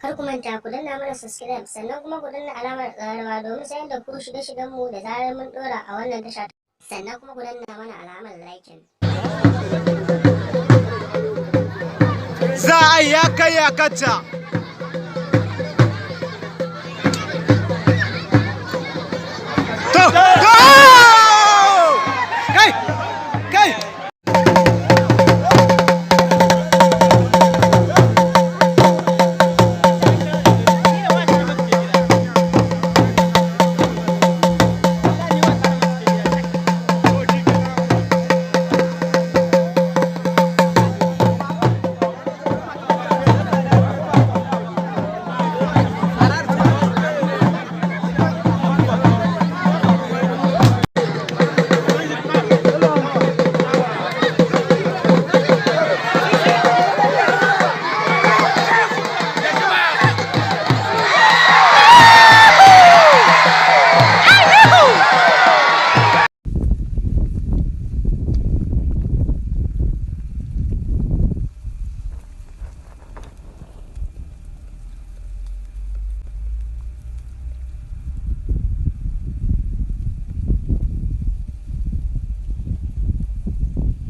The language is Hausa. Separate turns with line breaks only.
Kar ku manta ku danna mana subscribe sannan kuma ku danna alamar ƙararrawa domin sanar da ku shirye-shiryen mu da zarar mun ɗora a wannan tasha. Sannan kuma ku danna mana alamar liking.
Za a yi ya kai ya kacca.